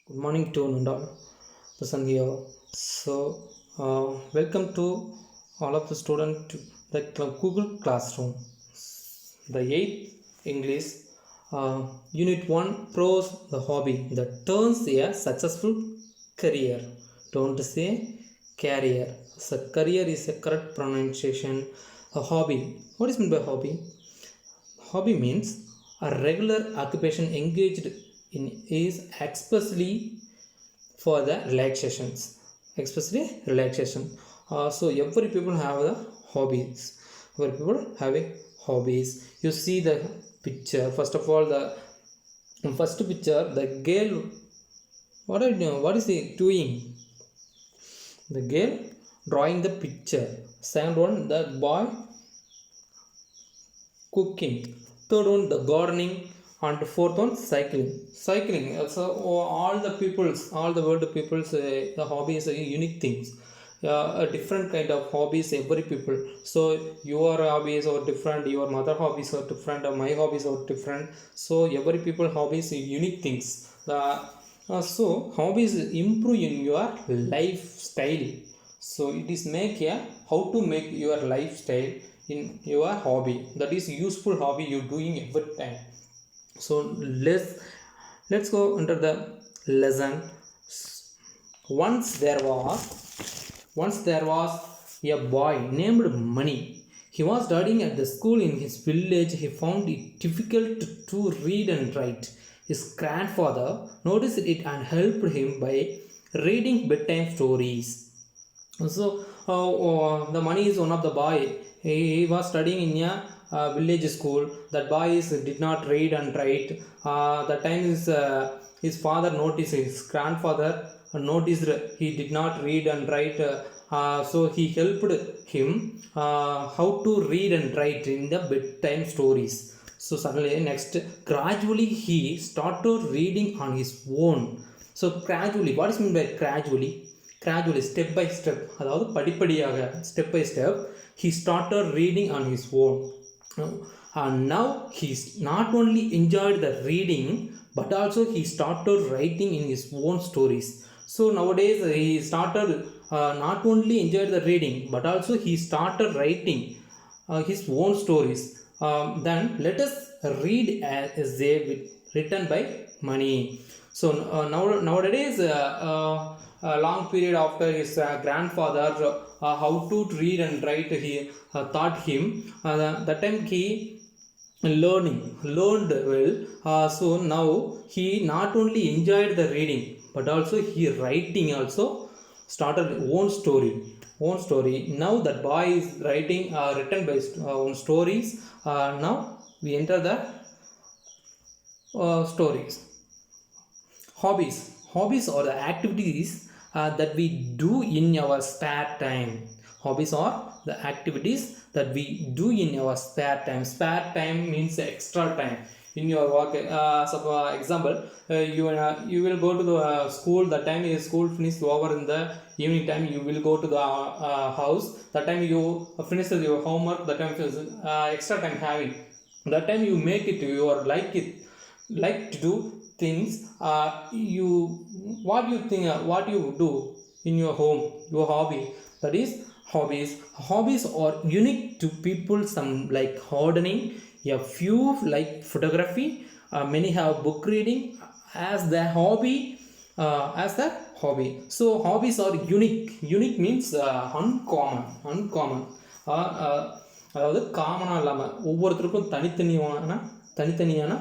Good morning to Nanda Prasan here. Welcome to all of the students to the Google Classroom, the 8th English, Unit 1, Prose, the hobby that turns a successful career. Don't say career. So, career is a correct pronunciation. A hobby. What is meant by hobby? Hobby means a regular occupation engaged in is expressly for the relaxations, especially relaxation. So every people have the hobbies. Every people have a hobbies. You see the picture. First of all, the first picture, the girl. What are you doing? What is he doing? The girl drawing the picture. Second one, the boy cooking. Third one, the gardening. And fourth one, cycling. So all the peoples, all the world peoples, the hobbies are unique things. A different kind of hobbies every people. So your hobbies are different, your mother hobbies are different, my hobbies are different. So every people hobbies are unique things. So hobbies improve in your lifestyle. So it is make a how to make your lifestyle in your hobby, that is useful hobby you doing every time. So let's go under the lesson. Once there was a boy named Money. He was studying at the school in his village. He found it difficult to read and write. His grandfather noticed it and helped him by reading bedtime stories. So the Money is one of the boy. He was studying in a village school. That boy did not read and write. That time his father noticed, his grandfather noticed he did not read and write. So he helped him how to read and write in the bedtime stories. So suddenly next, gradually he started reading on his own. So gradually, what is meant by gradually, step by step, அதாவது படிப்படியாக, step by step, he started reading on his own. And now he not only enjoyed the reading, but also he started writing in his own stories. So nowadays he started not only enjoyed the reading, but also he started writing his own stories. Then let us read as they written by Money. So nowadays a long period after his grandfather how to read and write, he taught him. That time he learned well. So now he not only enjoyed the reading, but also he writing also started own story. Now that boy is writing written by own stories. Now we enter the stories. Hobbies are the activities that we do in our spare time. Hobbies are the activities that we do in our spare time means extra time in your work. Example, you will go to the school. The time is school finished over in the evening time, you will go to the house. That time you finish your homework. That time is extra time having. That time you make it, you are like to do things. You what you think, what you do in your home, your hobby, that is hobbies are unique to people. Some like gardening, a few like photography, many have book reading as their hobby. So hobbies are unique means uncommon. அதாவது காமனாக இல்லாமல் ஒவ்வொருத்தருக்கும் தனித்தனியான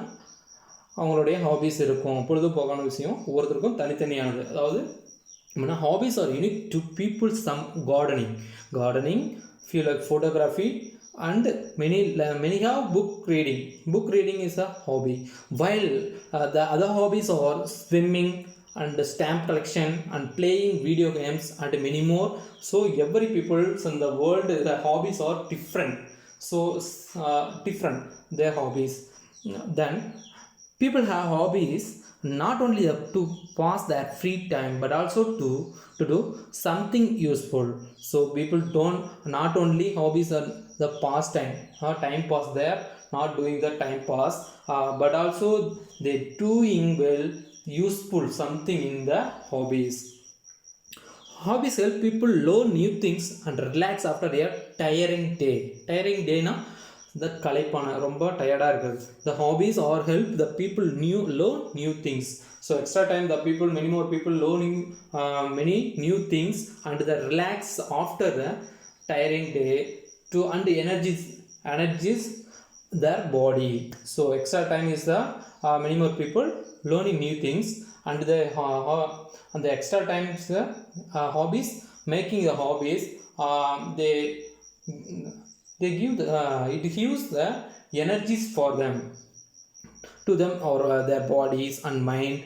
அவங்களுடைய hobbies இருக்கும். பொழுதுபோக்கான விஷயம் ஒவ்வொருத்தருக்கும் தனித்தனியானது. அதாவது hobbies are unique to people. Some gardening, feel like photography, and many have book reading is a hobby, while the other hobbies are swimming and stamp collection and playing video games and many more. So every people in the world, the hobbies are different. So different their hobbies. Then people have hobbies not only to pass their free time, but also to do something useful. So people don't, not only hobbies are the pastime, time pass there, not doing the time pass, but also they doing well useful something in the hobbies. Hobbies help people learn new things and relax after a tiring day. Tiring day na the களைப்பான ரொம்ப டயர்டாக இருக்குது. The hobbies or help the people learn new things. So extra time the people, many more people learning many new things and the relax after the tiring day to and energies their body. So extra time is the many more people learning new things and the extra times hobbies, making the hobbies, they give it gives the energies for them to them or their bodies and mind.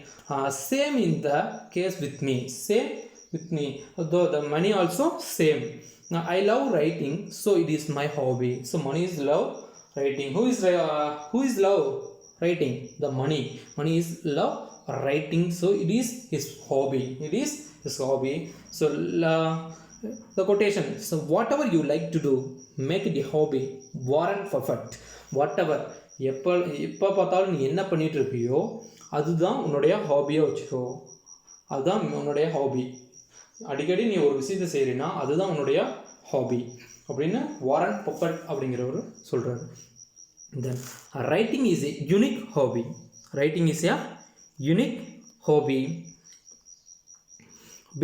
Same in the case with me, same with me, though the money also same. Now I love writing, so it is my hobby. So money is love writing. Who is love writing? The money is love writing, so it is his hobby. So the quotation, so whatever you like to do, make it a hobby. Warren Buffett. whatever எப்போ பார்த்தாலும் நீ என்ன பண்ணிட்டு இருப்பியோ அதுதான் உன்னுடைய ஹாபியாக வச்சுக்கோ. அதுதான் உன்னுடைய ஹாபி. அடிக்கடி நீ ஒரு விஷயத்தை செய்கிறீன்னா அதுதான் உன்னுடைய ஹாபி அப்படின்னு வாரன் பஃபெட் அப்படிங்கிறவர் சொல்கிறாரு. தென் writing is a unique hobby. Writing is a unique hobby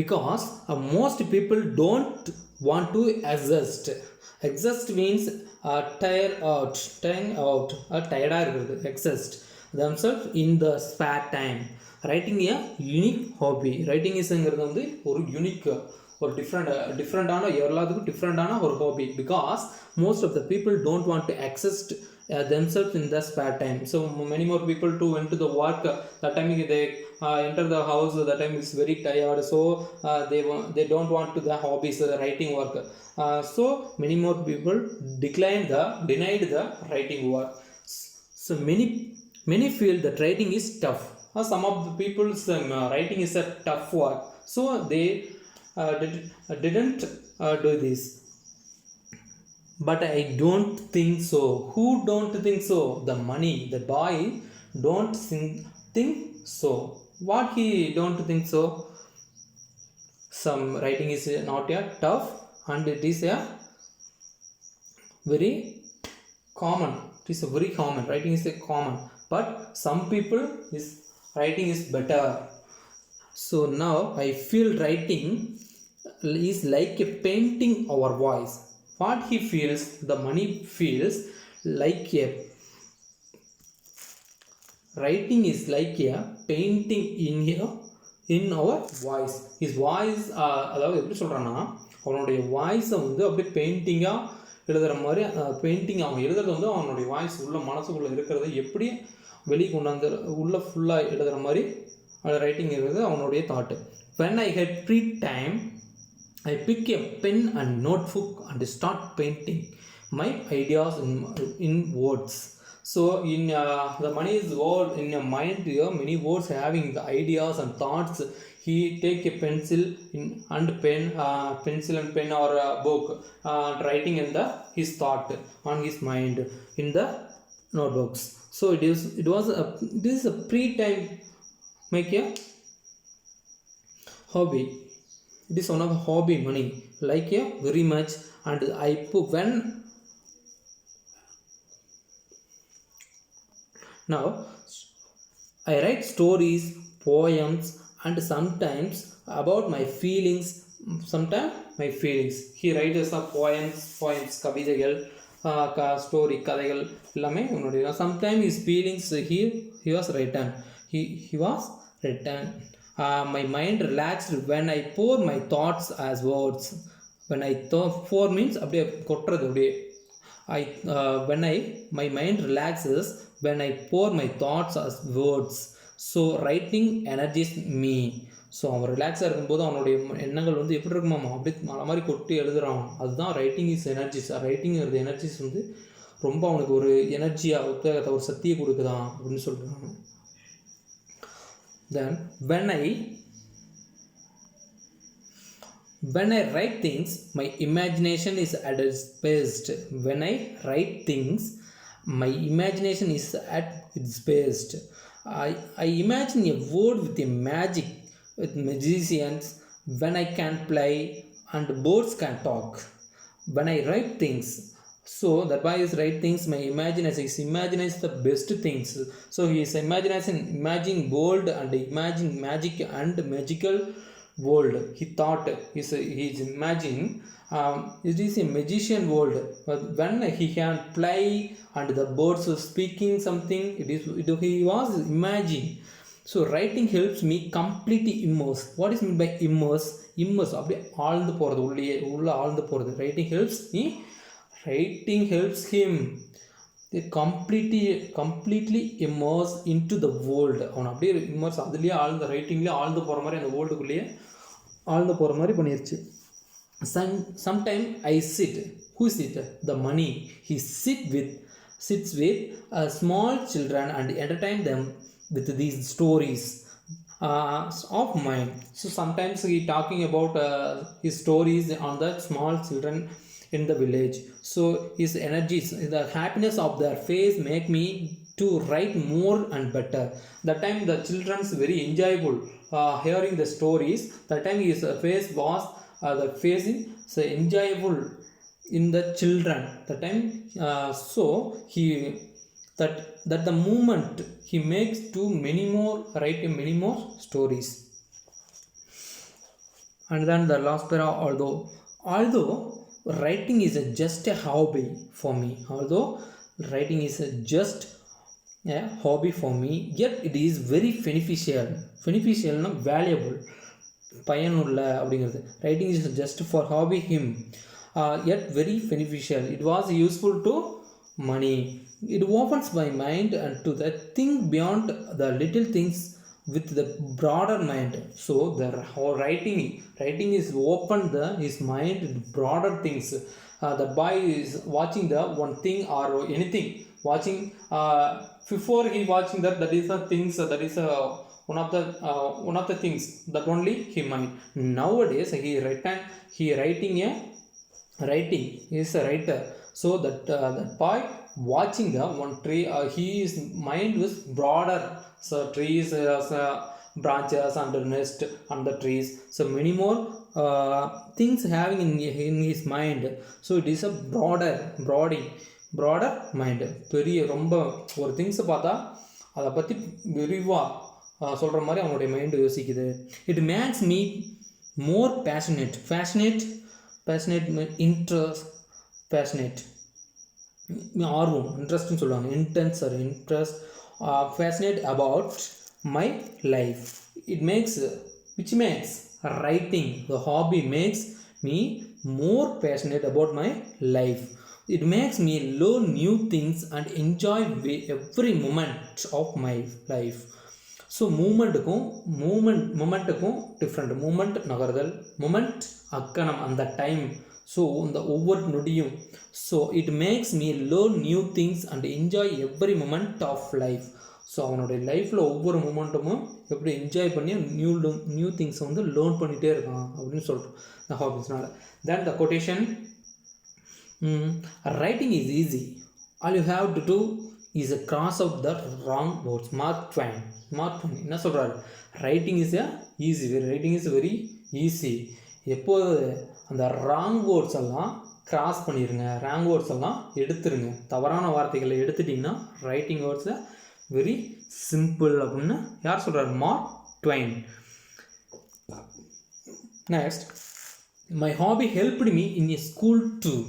because most people don't want to exist. Exist means tired out, tired இருக்கிறது. Exist themselves in the spare time. Writing a unique hobby. Writing isங்கிறது வந்து ஒரு unique, ஒரு டிஃப்ரெண்டான எல்லாத்துக்கும் டிஃப்ரெண்டான ஒரு hobby. Because most of the people don't want to exist themselves in the spare time. So many more people to went to the work, that time they enter the house, that time is very tired, so they don't want to the hobbies, writing work. So many more people denied the writing work. So many feel that writing is tough. Some of the people's writing is a tough work, so they didn't do this. But I don't think so. Who don't think so? The money, the boy don't think so. What he don't think so? Some writing is not a tough and it is a very common. It is a very common. Writing is a common. But some people is writing is better. So now I feel writing is like a painting our voice. What he feels, the money feels like a writing is like a painting in our voice. His voice, அதாவது எப்படி சொல்கிறான்னா அவனுடைய வாய்ஸை வந்து அப்படியே பெயிண்டிங்காக எழுதுகிற மாதிரி, painting அவன் எழுதுறது வந்து அவனுடைய வாய்ஸ் உள்ள மனசுக்குள்ளே இருக்கிறத எப்படி வெளியே கொண்டாந்து உள்ள ஃபுல்லாக எழுதுகிற மாதிரி ரைட்டிங் இருக்கிறது அவனுடைய thought. When I had free time, I pick a pen and notebook and start painting my ideas in words. So in the money is word in your mind, many words having the ideas and thoughts. He take a pencil and pen, pencil and pen or a book, writing in his thought on his mind in the notebooks. So it is a free time make a hobby. It is one of the hobby money, like a very much. And I put when now I write stories, poems, and sometimes about my feelings. Sometimes my feelings. He writes a poems, கவிதைகள், story, கதைகள் எல்லாமே உன்னுடைய. Sometimes his feelings he was written. He was written. My mind relaxed when I pour my thoughts as words. When I pour means அப்படியே கொட்டுறது அப்படியே. When my mind relaxes when I pour my thoughts as words. So writing energizes me. So அவன் ரிலாக்ஸாக இருக்கும்போது அவனுடைய எண்ணங்கள் வந்து எப்படி இருக்குமாமா அப்படியே மலை மாதிரி கொட்டி எழுதுறான். அதுதான் ரைட்டிங் இஸ் எனர்ஜிஸ். ரைட்டிங்கிறது எனர்ஜிஸ் வந்து ரொம்ப அவனுக்கு ஒரு எனர்ஜியாக ஒரு சக்தியை கொடுக்குதான் அப்படின்னு சொல்கிறாங்க. Then when I write things, my imagination is at its best. When I write things, my imagination is at its best. I imagine a world with a magic, with magicians, when I can play and birds can talk. When I write things, so that boy is write things, my imagination is imagines the best things. So he is imagining world and imagine magic and magical world. He thought he is imagining it is a magician world. But when he can play and the birds are speaking something, he was imagining. So writing helps me completely immerse. What is meant by immerse? Immerse அப்படியே ஆழ்ந்து போகிறது, உள்ள ஆழ்ந்து போகிறது. Writing helps him completely immerse into the world. அவன் அப்படியே immerse அதுலேயே ஆழ்ந்த ரைட்டிங்லேயே ஆழ்ந்து போகிற மாதிரி அந்த வேர்ல்டுக்குள்ளேயே ஆழ்ந்து போகிற மாதிரி பண்ணிருச்சு. Sometime I sit. Who sit? The money. He sits with small children and entertain them with these stories of mine. So sometimes he talking about his stories on the small children in the village. So his energies, the happiness of their face make me to write more and better. That time the children's very enjoyable hearing the stories. That time his face was the facing so enjoyable in the children. That time so he that the moment he makes too many more write many more stories. And then the last para, although writing is just a hobby for me, although writing is just a hobby for me, yet it is very beneficial na valuable, பயனுள்ள அப்படிங்கிறது. Writing is just for hobby him, yet very beneficial. It was useful to money. It opens my mind and to the think beyond the little things with the broader mind. So the writing is open his mind to broader things. The boy is watching the one thing or anything, watching before he watching that is the things, that is one of the things that only he mind. Nowadays he is a writer. So that boy watching the one tree, his mind was broader. So trees, branches and the nest and the trees, so many more things having in his mind. So it is a broader mind. பெரிய ரொம்ப ஒரு திங்ஸை பார்த்தா அதை பற்றி விரிவாக சொல்கிற மாதிரி அவனுடைய மைண்டு யோசிக்குது. It makes me more passionate interest, passionate ஆர்வம், இன்ட்ரெஸ்ட்னு சொல்லுவாங்க, intense or interest, fascinate about my life. Which makes writing the hobby makes me more passionate about my life. It makes me learn new things and enjoy every moment of my life. So மூமெண்ட்டுக்கும் different. Moment நகர்தல், moment அக்கணம், அந்த time. So இந்த ஒவ்வொரு நொடியும். So it makes me learn new things and enjoy every moment of life. So அவனுடைய லைஃப்பில் ஒவ்வொரு மூமெண்ட்டுமும் எப்படி என்ஜாய் பண்ணி நியூ திங்ஸை வந்து லேர்ன் பண்ணிகிட்டே இருக்கான் அப்படின்னு சொல்கிறோம் இந்த ஹாபிஸ்னால. Then the quotation, writing is easy, all you have to do is a cross out the wrong words. Mark Twain என்ன சொல்கிறாரு? Writing is very easy. எப்போது அந்த ராங் வேர்ட்ஸ் எல்லாம் கிராஸ் பண்ணிடுங்க, ராங் வேர்ட்ஸ் எல்லாம் எடுத்துருங்க. தவறான வார்த்தைகளை எடுத்துட்டிங்கன்னா ரைட்டிங் வேர்ட்ஸை வெரி சிம்பிள் அப்படின்னு யார் சொல்கிறார்? Mark Twain. Next, my hobby helped me in a school too.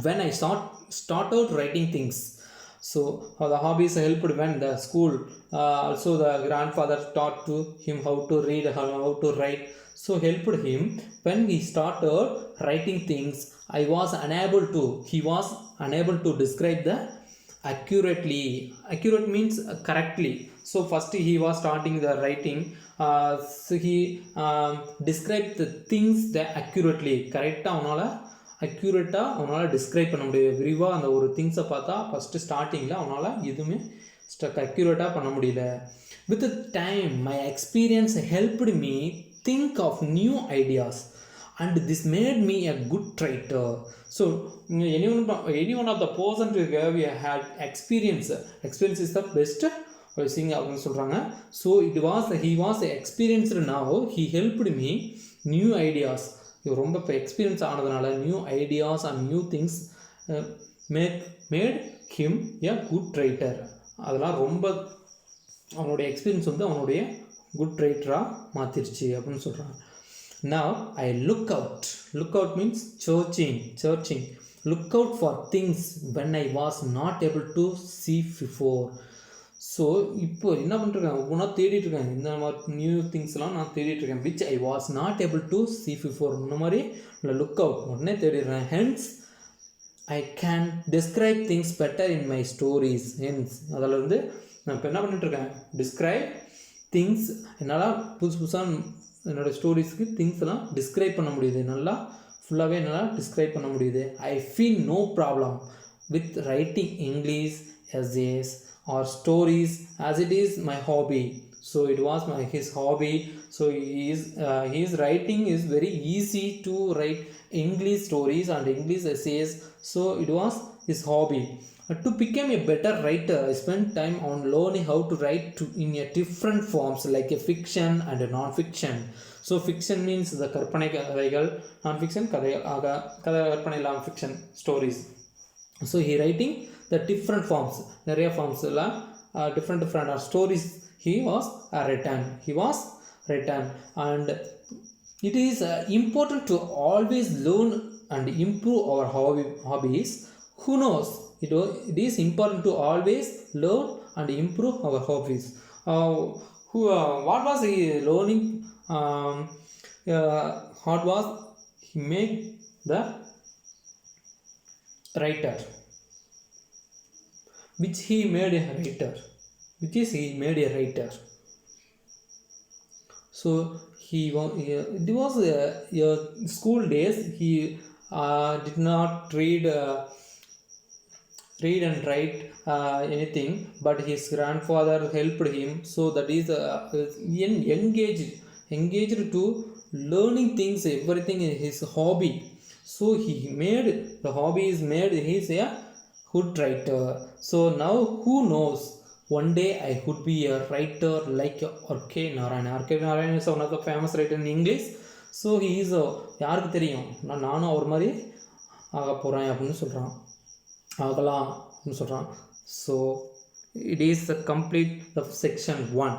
When I started writing things. So the hobbies helped when the school, also the grandfather taught to him how to read, how to write. So helped him when he started writing things. He was unable to describe the accurately. Accurate means correctly. So first he was starting the writing. So he described the things that accurately, அவனால் describe பண்ண முடியாது. விரிவாக அந்த ஒரு திங்ஸை பார்த்தா first ஸ்டார்டிங்கில் அவனால் எதுவுமே அக்யூரேட்டாக பண்ண முடியல. With time my experience helped me think of new ideas and this made me a good writer. So any one of the person to have had experience is the best thing அப்படின்னு சொல்கிறாங்க. So he was experienced now, he helped me new ideas. இவர் ரொம்ப இப்போ experience ஆனதுனால new ideas and new things mat him a good writer. அதெல்லாம் ரொம்ப அவனுடைய experience வந்து அவனுடைய குட் ரைட்டராக மாற்றிருச்சு அப்படின்னு சொல்கிறாங்க. Now I look out means searching, look out for things when I was not able to see before. So இப்போ என்ன பண்ணிட்டுருக்கேன், ஒவ்வொன்றா தேடிட்டுருக்கேன். இந்த மாதிரி நியூ திங்ஸ்லாம் நான் தேடிட்டுருக்கேன். Which I was not able to see before. இந்த மாதிரி லுக் அவுட் உடனே தேடிடுறேன். Hence I can describe things better in my stories. Hence அதில் இருந்து நான் இப்போ என்ன பண்ணிட்டுருக்கேன், டிஸ்கிரைப் திங்ஸ். என்னால் புதுசாக என்னோடய ஸ்டோரிஸ்க்கு திங்ஸ் எல்லாம் டிஸ்கிரைப் பண்ண முடியுது. நல்லா ஃபுல்லாகவே என்னால் டிஸ்கிரைப் பண்ண முடியுது. I feel no problem with writing English essays or stories as it is my hobby. So it was his hobby. So his writing is very easy to write English stories and English essays. So it was his hobby. To become a better writer, I spent time on learning how to write in a different forms like a fiction and a non-fiction. So fiction means the karpanai kadaigal, non-fiction karpanai non-fiction stories. So he writing the different forms, நிறைய forms different stories he was written. And it is important to always learn and improve our hobbies. Who knows, it is important to always learn and improve our hobbies. What was he learning? What was he made the writer, which he made a writer. So it was school days. He did not read and write anything, but his grandfather helped him. So that is engaged to learning things, everything in his hobby. So he is a good writer. So now who knows, one day I could be a writer like R.K. Narayan is one of the famous writer in English. So he is யாருக்கு தெரியும், நானும் அவர் மாதிரி ஆக போகிறேன் அப்படின்னு சொல்கிறான், ஆகலாம் அப்படின்னு சொல்கிறான். So it is a complete of section 1.